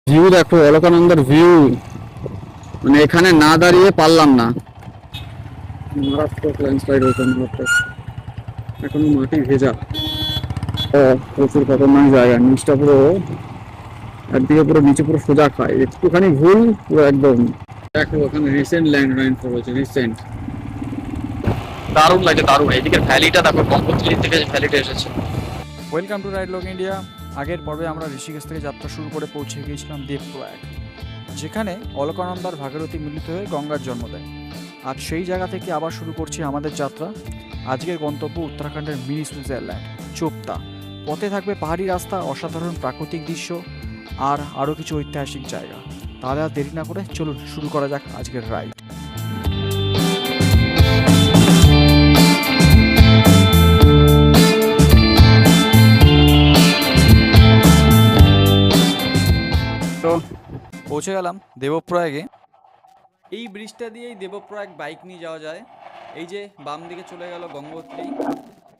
View দেখো, অলকানন্দার view, মানে এখানে না দাঁড়িয়ে পারলাম না। মারাত্মক ল্যান্ডস্লাইড হয়েছে, মারাত্মক। এখনো মাটি ভেজা। প্রচুর খতরনাক জায়গা, নিচটা পুরো একদিকে পুরো নিচে পুরো সোজা খায়, একটুখানি ভুল পুরো একদম। দেখো ওখানে রিসেন্ট ল্যান্ড রাইনফল হয়েছে, রিসেন্ট। দারুণ লাগে, দারুণ। এইদিকে ভ্যালিটা দেখো, গঙ্গোত্রী থেকে যে ভ্যালিটা এসেছে। Welcome to ride log India. আগের পর্বে আমরা ঋষিকেশ থেকে যাত্রা শুরু করে পৌঁছে গিয়েছিলাম দেবপ্রয়াগ, যেখানে অলকানন্দার ভাগীরথী মিলিত হয়ে গঙ্গার জন্ম দেয়। আজ সেই জায়গা থেকে আবার শুরু করছি আমাদের যাত্রা। আজকের গন্তব্য উত্তরাখণ্ডের মিনি সুইজারল্যান্ড, চোপতা। পথে থাকবে পাহাড়ি রাস্তা, অসাধারণ প্রাকৃতিক দৃশ্য আর আরও কিছু ঐতিহাসিক জায়গা। তাহলে আর দেরি না করে চলুন শুরু করা যাক আজকের রাইড। তো পৌঁছে গেলাম দেবপ্রয়াগে। এই ব্রিজটা দিয়েই দেবপ্রয়াগ বাইক নিয়ে যাওয়া যায়। এই যে বাম দিকে চলে গেল গঙ্গোত্রী,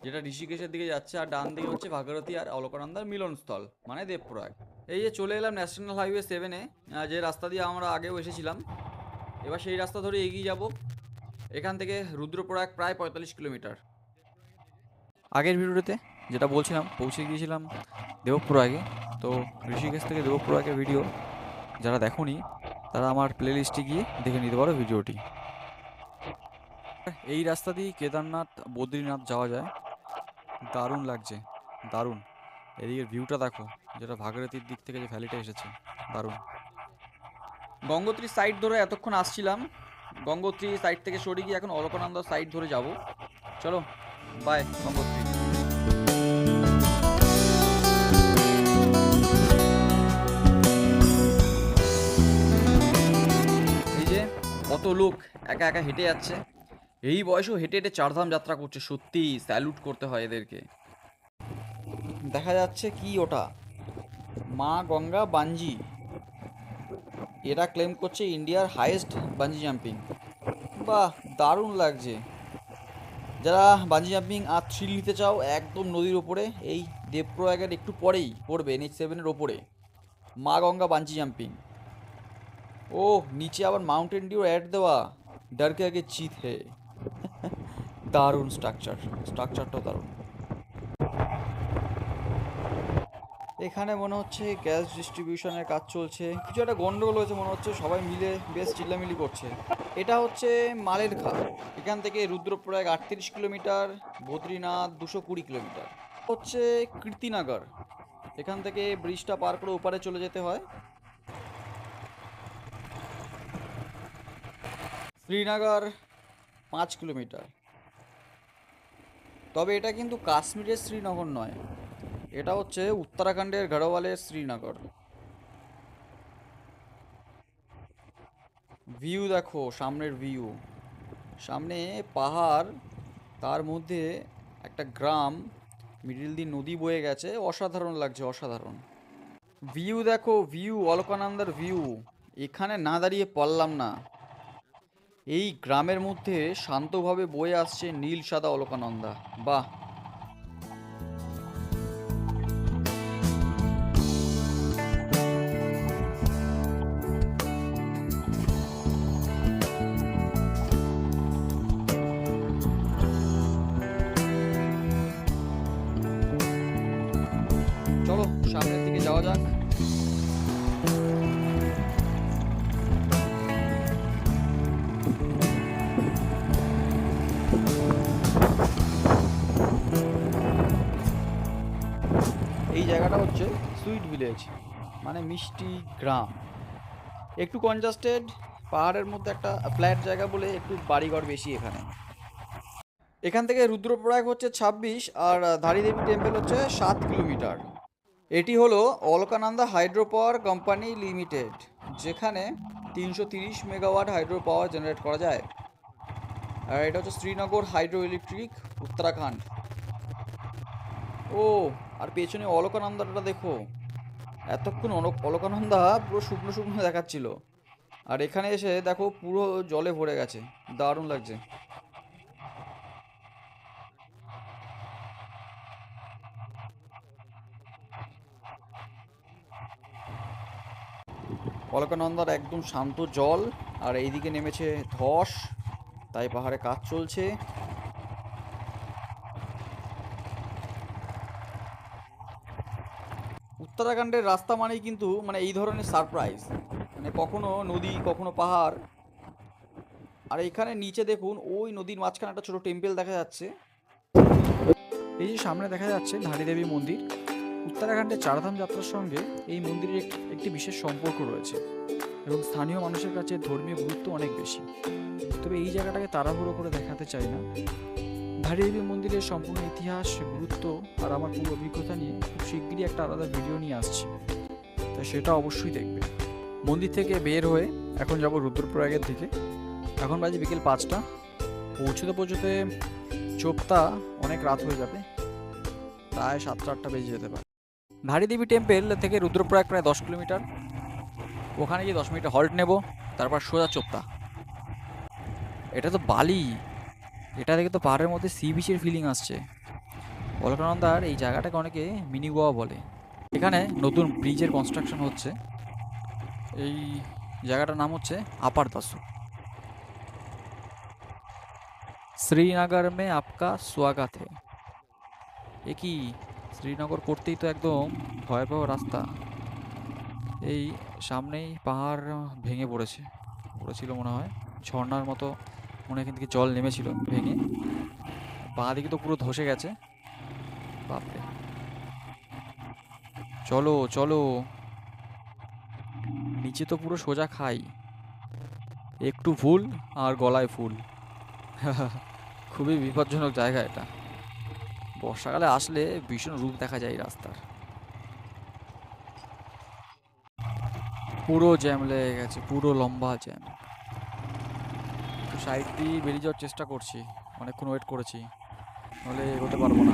যেটা ঋষিকেশের দিকে যাচ্ছে, আর ডান দিকে হচ্ছে ভাগীরথী আর অলকানন্দার মিলনস্থল মানে দেবপ্রয়াগ। এই যে চলে এলাম ন্যাশনাল হাইওয়ে 7-এ, যে রাস্তা দিয়ে আমরা আগেও এসেছিলাম। এবার সেই রাস্তা ধরে এগিয়ে যাব। এখান থেকে রুদ্রপ্রয়াগ প্রায় 45 কিলোমিটার। আগের ভিডিওতে যেটা বলছিলাম, পৌঁছে গিয়েছিলাম দেবপ্রয়াগে। তো ঋষিকেশ থেকে দেবপ্রয়াগের ভিডিও যারা দেখোনি তারা আমার প্লেলিস্টে গিয়ে দেখে নিতে পারো ভিডিওটি। এই রাস্তা দিয়ে কেদারনাথ, বদ্রীনাথ যাওয়া যায়। দারুণ লাগছে, দারুণ। এদিকের ভিউটা দেখো, যেটা ভাগীরথীর দিক থেকে যে ভ্যালিটা এসেছে, দারুণ। গঙ্গোত্রী সাইড ধরে এতক্ষণ আসছিলাম, গঙ্গোত্রী সাইড থেকে সরে গিয়ে এখন অলকানন্দা সাইড ধরে যাব। চলো, বাই গঙ্গোত্রী। এই যে কত লোক একা একা হেঁটে যাচ্ছে, এই বয়সেও হেঁটে হেঁটে চারধাম যাত্রা করছে, সত্যি স্যালুট করতে হয় এদেরকে। দেখা যাচ্ছে কি ওটা, মা গঙ্গা বাঞ্জি। এরা ক্লেম করছে ইন্ডিয়ার হাইয়েস্ট বাঞ্জি জাম্পিং। বাহ, দারুণ লাগছে। যারা বাঞ্জি জাম্পিং আর থ্রিল নিতে চাও, একদম নদীর ওপরে, এই দেবপ্রয়াগের একটু পরেই পড়বে NH7-এর ওপরে মা গঙ্গা বাঞ্জি জাম্পিং। ও, নিচে আবার মাউন্টেন ডিউ অ্যাড দেওয়া, ডর কে আগে চিত হে। দারুণ স্ট্রাকচারটাও দারুণ। এখানে মনে হচ্ছে গ্যাস ডিস্ট্রিবিউশনের কাজ চলছে, কিছু একটা গন্ডগোল হয়েছে মনে হচ্ছে, সবাই মিলে বেশ চিল্লামিলি করছে। এটা হচ্ছে মালের ঘাট। এখান থেকে রুদ্রপ্রয়াগ 38 কিলোমিটার, বদ্রীনাথ 220 কিলোমিটার। হচ্ছে কীর্তিনগর, এখান থেকে ব্রিজটা পার করে ওপারে চলে যেতে হয়। শ্রীনগর 5 কিলোমিটার। তবে এটা কিন্তু কাশ্মীরের শ্রীনগর নয়, এটা হচ্ছে উত্তরাখণ্ডের গড়ওয়ালের শ্রীনগর। ভিউ দেখো, সামনের ভিউ, সামনে পাহাড়, তার মধ্যে একটা গ্রাম, মিডিল দিয়ে নদী বয়ে গেছে, অসাধারণ লাগছে, অসাধারণ। ভিউ দেখো, ভিউ, অলকানন্দার ভিউ। এখানে না দাঁড়িয়ে পারলাম না। এই গ্রামের মধ্যে শান্তভাবে বয়ে আসছে নীল সাদা অলকানন্দা। বাহ। চলো সামনের দিকে যাওয়া যাক। এই জায়গাটা হচ্ছে সুইট ভিলেজ, মানে মিষ্টি গ্রাম। একটু কনজাস্টেড, পাহাড়ের মধ্যে একটা ফ্ল্যাট জায়গা বলে একটু বাড়িঘর বেশি এখানে। এখান থেকে রুদ্রপ্রয়াগ হচ্ছে 26 আর ধারীদেবী টেম্পল হচ্ছে 7 কিলোমিটার। এটি হলো Alaknanda hydro power company limited, যেখানে 330 মেগাওয়াট হাইড্রো পাওয়ার জেনারেট করা যায়। আর এটা হচ্ছে শ্রীনগর হাইড্রো ইলেকট্রিক, উত্তরাখণ্ড। ও, আর পেছনে অলকানন্দাটা দেখো, এতক্ষণ অলকানন্দা পুরো শুকনো শুকনো দেখাচ্ছিল, আর এখানে এসে দেখো পুরো জলে ভরে গেছে, দারুণ লাগছে। অলকানন্দার একদম শান্ত জল, আর এইদিকে নেমেছে ধস, তাই পাহাড়ে কাজ চলছে। উত্তরাখণ্ডের রাস্তা মানেই কিন্তু মানে এই ধরনের সারপ্রাইজ, মানে কখনো নদী কখনো পাহাড়। আর এখানে নিচে দেখুন, ওই নদীর মাঝখানে একটা ছোট টেম্পল দেখা যাচ্ছে। এই যে সামনে দেখা যাচ্ছে ধারী দেবী মন্দির। উত্তরাখণ্ডের চারধাম যাত্রার সঙ্গে এই মন্দিরের একটি বিশেষ সম্পর্ক রয়েছে এবং স্থানীয় মানুষের কাছে ধর্মীয় গুরুত্ব অনেক বেশি। তবে এই জায়গাটাকে তাড়াহুড়ো করে দেখাতে চাই না। ধারী দেবী মন্দিরের সম্পূর্ণ ইতিহাস, গুরুত্ব আর আমার পুরো অভিজ্ঞতা নিয়ে খুব শিগগিরই একটা আলাদা ভিডিও নিয়ে আসছি, তাই সেটা অবশ্যই দেখবে। মন্দির থেকে বের হয়ে এখন যাব রুদ্রপ্রয়াগের দিকে। এখন বাজে বিকেল 5টা। পৌঁছতে পৌঁছতে চোপতা অনেক রাত হয়ে যাবে, প্রায় 7-8টা বেজে যেতে পারে। ধারী দেবী টেম্পল থেকে রুদ্রপ্রয়াগ প্রায় 10 কিলোমিটার। ওখানে গিয়ে 10 মিনিট হল্ট নেব, তারপর সোজা চোপতা। এটা তো বালি, এটা দেখে তো পাহাড়ের মধ্যে সি বিচের ফিলিং আসছে। অলকানন্দার এই জায়গাটাকে অনেকে মিনি গোয়া বলে। এখানে নতুন ব্রিজের কনস্ট্রাকশন হচ্ছে। এই জায়গাটার নাম হচ্ছে আপার দাসু। শ্রীনগর মে আপকা স্বাগত হে। এ কি, শ্রীনগর করতেই তো একদম ভয়াবহ রাস্তা। এই সামনেই পাহাড় ভেঙে পড়েছিল মনে হয়, ঝর্ণার মতো মনে হয় এখান থেকে জল নেমেছিল ভেঙে। বাঁ দিকে তো পুরো ধসে গেছে। বাপরে, চলো চলো, নিচে তো পুরো সোজা খাই, একটু ভুল আর গলায় ফুল। খুবই বিপজ্জনক জায়গা এটা। বর্ষাকালে আসলে ভীষণ রূপ দেখা যায় এই রাস্তার। পুরো জ্যাম লেগে গেছে, পুরো লম্বা জ্যাম। তো সাইড দিয়ে বেরিয়ে যাওয়ার চেষ্টা করছি, অনেকক্ষণ ওয়েট করেছি, নাহলে এগোতে পারবো না।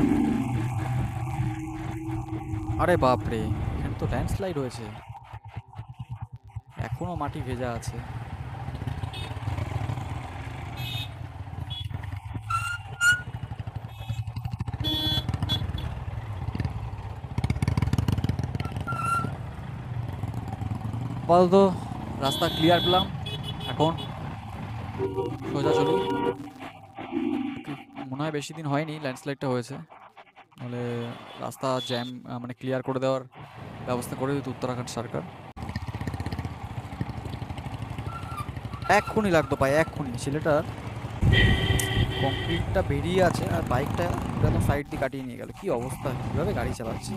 আরে বাপরে, এখানে তো ল্যান্ডস্লাইড হয়েছে, এখনো মাটি ভেজা আছে। আপাতত রাস্তা ক্লিয়ার পেলাম, এখন সোজা চলুন। মনে হয় বেশি দিন হয়নি ল্যান্ডস্লাইডটা হয়েছে, নাহলে রাস্তা জ্যাম মানে ক্লিয়ার করে দেওয়ার ব্যবস্থা করে দিত উত্তরাখণ্ড সরকার। এক্ষুনি লাগতো ভাই, এক্ষুনি। ছেলেটার কংক্রিটটা বেরিয়ে আছে আর বাইকটা একদম সাইড দিয়ে কাটিয়ে নিয়ে গেল। কি অবস্থা, কীভাবে গাড়ি চালাচ্ছে।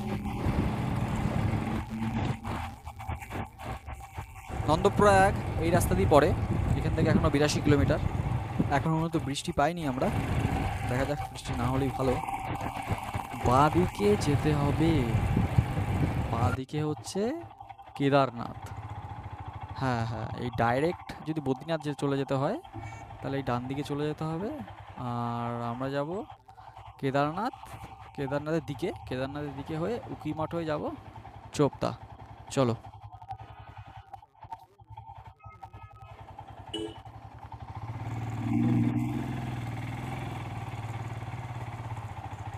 নন্দপ্রয়াগ এই রাস্তা দিয়ে পড়ে, এখান থেকে এখনো 82 কিলোমিটার। এখন মূলত বৃষ্টি পাইনি আমরা, দেখা যাক, বৃষ্টি না হলেই ভালো। বাঁ দিকে যেতে হবে, বাঁ দিকে হচ্ছে কেদারনাথ। হ্যাঁ হ্যাঁ, এই ডাইরেক্ট যদি বদ্রীনাথ চলে যেতে হয় তাহলে এই ডান দিকে চলে যেতে হবে, আর আমরা যাব কেদারনাথ। কেদারনাথের দিকে হয়ে উকিমাঠ হয়ে যাব চোপতা। চলো।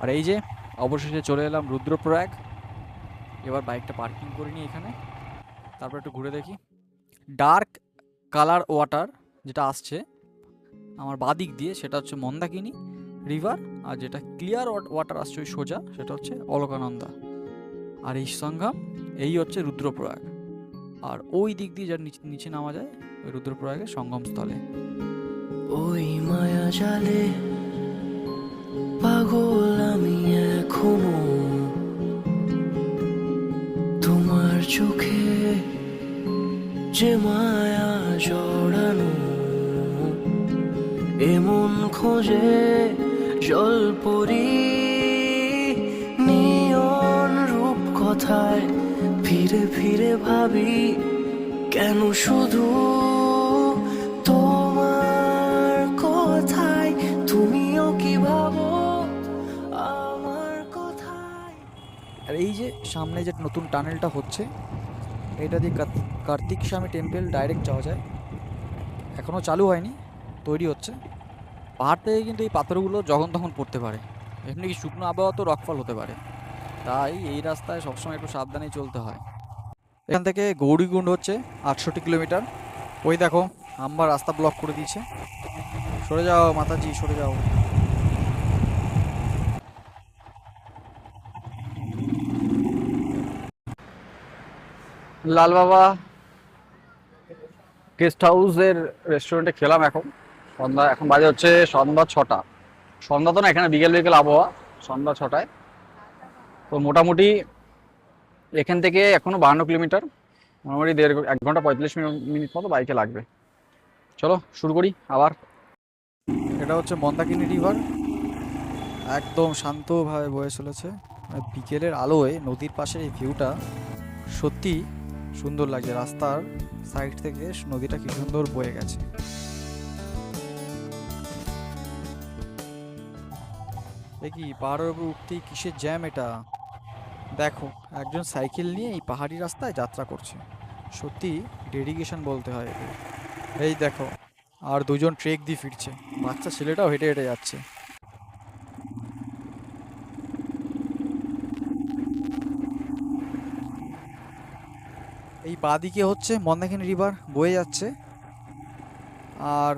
আর এই যে অবশেষে চলে এলাম রুদ্রপ্রয়াগ। এবার বাইকটা পার্কিং করে নিই এখানে, তারপর একটু ঘুরে দেখি। ডার্ক কালার ওয়াটার যেটা আসছে আমার বাঁ দিক দিয়ে, সেটা হচ্ছে মন্দাকিনী রিভার, আর যেটা ক্লিয়ার ওয়াটার আসছে ওই সোজা, সেটা হচ্ছে অলকানন্দা। আর এই সঙ্গম এই হচ্ছে রুদ্রপ্রয়াগ, আর ওই দিক দিয়ে যার নিচে নামা যায় ওই রুদ্রপ্রয়াগের সঙ্গম স্থলে। ওই মায়া জালে পাগল আমি এখনো, তোমার চোখে যে মায়া জড়ানো, এমন খোঁজে জলপরি নিয়ন রূপ কথায়, ফিরে ফিরে ভাবি কেন শুধু তোমার কথায়, তুমিও কি ভাবো আমার কথায়। আর এই যে সামনে যে নতুন টানেলটা হচ্ছে, এটা দিয়ে কার্তিক স্বামী টেম্পল ডাইরেক্ট যাওয়া যায়। এখনও চালু হয়নি, তৈরি হচ্ছে। পাহাড় থেকে কিন্তু এই পাথরগুলো যখন তখন পড়তে পারে, এমনি কি শুকনো আবহাওয়া তো রকফল হতে পারে, তাই এই রাস্তায় সবসময় একটু সাবধানেই চলতে হয়। এখান থেকে গৌরীকুণ্ড হচ্ছে 68 কিলোমিটার। ওই দেখো আমার রাস্তা ব্লক করে দিয়েছে, সরে যাও মাতাজি, সরে যাও। লাল বাবা গেস্ট হাউসের রেস্টুরেন্টে খেলাম এখন সন্ধ্যা, এখন বাজে হচ্ছে সন্ধ্যা 6টা। সন্ধ্যা তো না, এখানে বিকেল বিকেল আবহাওয়া, সন্ধ্যা 6টায়। তো মোটামুটি এখান থেকে এখনো 52 কিলোমিটার, মোটামুটি 1 ঘন্টা 45 মিনিট মতো বাইকে লাগবে। চলো শুরু করি আবার। এটা হচ্ছে মন্দাকিনী রিভার, একদম শান্তভাবে বয়ে চলেছে। মানে বিকেলের আলোয় নদীর পাশের এই ভিউটা সত্যি সুন্দর লাগছে। রাস্তার সাইড থেকে নদীটা কি সুন্দর বয়ে গেছে। এ কি পাহাড়ের উপর উঠতেই কিসের জ্যাম এটা! দেখো একজন সাইকেল নিয়ে এই পাহাড়ি রাস্তায় যাত্রা করছে, সত্যি ডেডিকেশন বলতে হয় এদের। এই দেখো আর দুজন ট্রেক দিয়ে ফিরছে, বাচ্চা ছেলেটাও হেঁটে হেঁটে যাচ্ছে। এই বাঁদিকে হচ্ছে মন্দাকিনী রিভার বয়ে যাচ্ছে, আর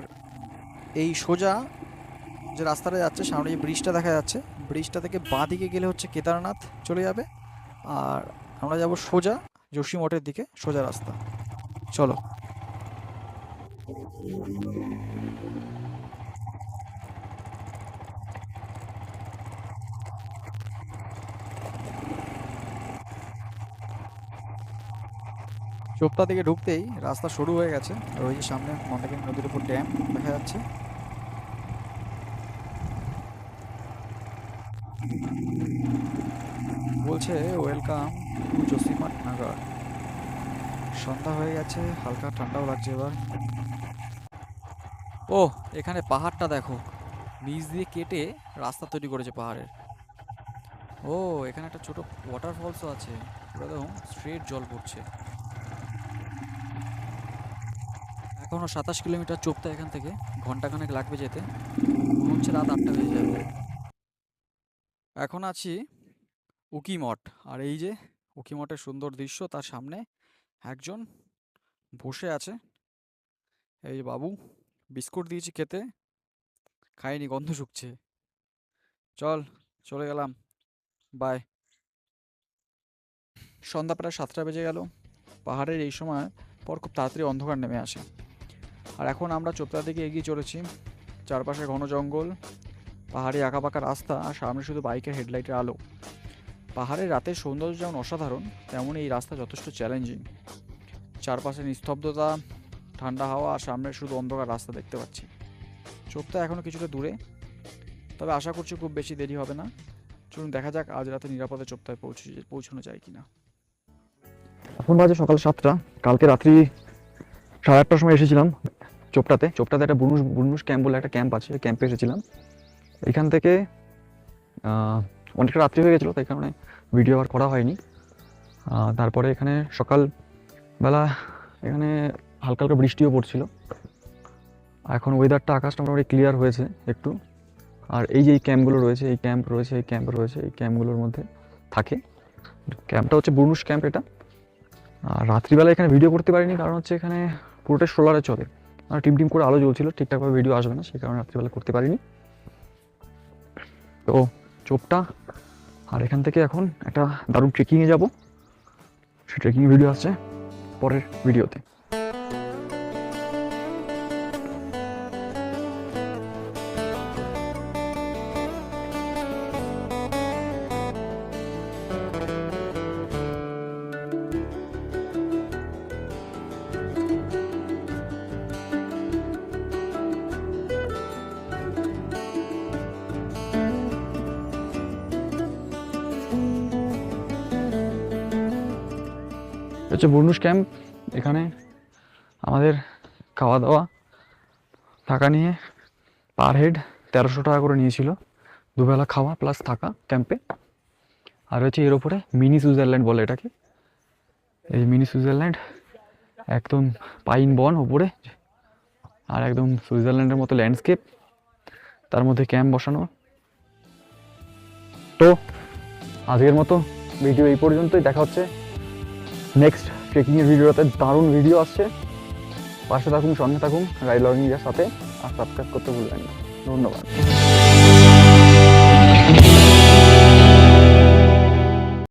এই সোজা যে রাস্তাটা যাচ্ছে সামনে যে ব্রিজটা দেখা যাচ্ছে, ব্রিজটা থেকে বাঁদিকে গেলে হচ্ছে কেদারনাথ চলে যাবে, আর আমরা যাব সোজা যোশী মঠের দিকে, সোজা রাস্তা। চলো। চোপতা থেকে ঢুকতেই রাস্তা শুরু হয়ে গেছে, আর ওই যে সামনে মন্দাকিনী নদীর উপর ড্যাম দেখা যাচ্ছে। বলছে ওয়েলকাম টু যোশীমঠ নগর। সন্ধ্যা হয়ে গেছে, হালকা ঠান্ডাও লাগছে এবার। ও এখানে পাহাড়টা দেখো, নিচ দিয়ে কেটে রাস্তা তৈরি করেছে পাহাড়ের। ও এখানে একটা ছোট ওয়াটারফলসও আছে, পুরো দেখো স্ট্রেট জল পড়ছে। এখনো 27 কিলোমিটার চোপতা এখান থেকে, ঘন্টাখানেক লাগবে যেতে, মনে হচ্ছে রাত 8টা বেজে যাবে। এখন আছি উকি মঠ, আর এই যে উকি মঠের সুন্দর দৃশ্য, তার সামনে একজন বসে আছে। এই যে বাবু, বিস্কুট দিয়েছি খেতে, খাইনি, গন্ধ শুকছে। চল চলে গেলাম, বাই। সন্ধ্যা প্রায় 7টা বেজে গেল। পাহাড়ের এই সময় পর খুব তাড়াতাড়ি অন্ধকার নেমে আসে, আর এখন আমরা চোপতার দিকে এগিয়ে চলেছি। চারপাশে ঘন জঙ্গল, পাহাড়ি আঁকাবাঁকা রাস্তা, আর সামনে শুধু বাইকের হেডলাইটের আলো। পাহাড়ের রাতের সৌন্দর্য যেমন অসাধারণ, তেমনই এই রাস্তা যথেষ্ট চ্যালেঞ্জিং। চারপাশে নিস্তব্ধতা, ঠান্ডা হাওয়া, আর সামনে শুধু অন্ধকার রাস্তা দেখতে পাচ্ছি। চোপতা এখনও কিছুটা দূরে, তবে আশা করছি খুব বেশি দেরি হবে না। চলুন দেখা যাক আজ রাতে নিরাপদে চোপতায় পৌঁছানো যায় কিনা। এখন বাজে সকাল 7টা। কালকে রাত্রি 8:30টার সময় এসেছিলাম চোপটাতে। একটা বুনুস ক্যাম্প বলে একটা ক্যাম্প আছে, ক্যাম্পে এসেছিলাম। এখান থেকে অনেকটা রাত্রি হয়ে গেছিলো, তাই কারণে ভিডিও আর করা হয়নি। তারপরে এখানে সকালবেলা এখানে হালকা হালকা বৃষ্টিও পড়ছিল। এখন ওয়েদারটা, আকাশটা মোটামুটি ক্লিয়ার হয়েছে একটু। আর এই যে এই ক্যাম্পগুলো রয়েছে, এই ক্যাম্পগুলোর মধ্যে থাকে। ক্যাম্পটা হচ্ছে বুনুস ক্যাম্প এটা। আর রাত্রিবেলা এখানে ভিডিও করতে পারিনি, কারণ হচ্ছে এখানে পুরোটাই সোলারে চলে, আর টিম করে আলো জ্বলছিল, ঠিকঠাকভাবে ভিডিও আসবে না, সেই কারণে রাত্রিবেলা করতে পারিনি। তো চোপটা, আর এখান থেকে এখন একটা দারুণ ট্রেকিংয়ে যাব, সেই ট্রেকিং ভিডিও আসছে পরের ভিডিওতে। হচ্ছে বুনুস ক্যাম্প। এখানে আমাদের খাওয়া দাওয়া থাকা নিয়ে পার হেড 1300 টাকা করে নিয়েছিল, দুবেলা খাওয়া প্লাস থাকা ক্যাম্পে। আর হচ্ছে এর ওপরে মিনি সুইজারল্যান্ড বলে এটাকে। এই মিনি সুইজারল্যান্ড, একদম পাইন বন ওপরে, আর একদম সুইজারল্যান্ডের মতো ল্যান্ডস্কেপ, তার মধ্যে ক্যাম্প বসানো। তো আজকের মতো ভিডিও এই পর্যন্তই, দেখা হচ্ছে নেক্সট ট্রেকিংয়ের ভিডিওতে দারুণ ভিডিও আসছে। পাশে থাকুন, সঙ্গে থাকুন রাইড লগ ইন্ডিয়ার সাথে, আর সাবস্ক্রাইব করতে ভুলবেন না। ধন্যবাদ।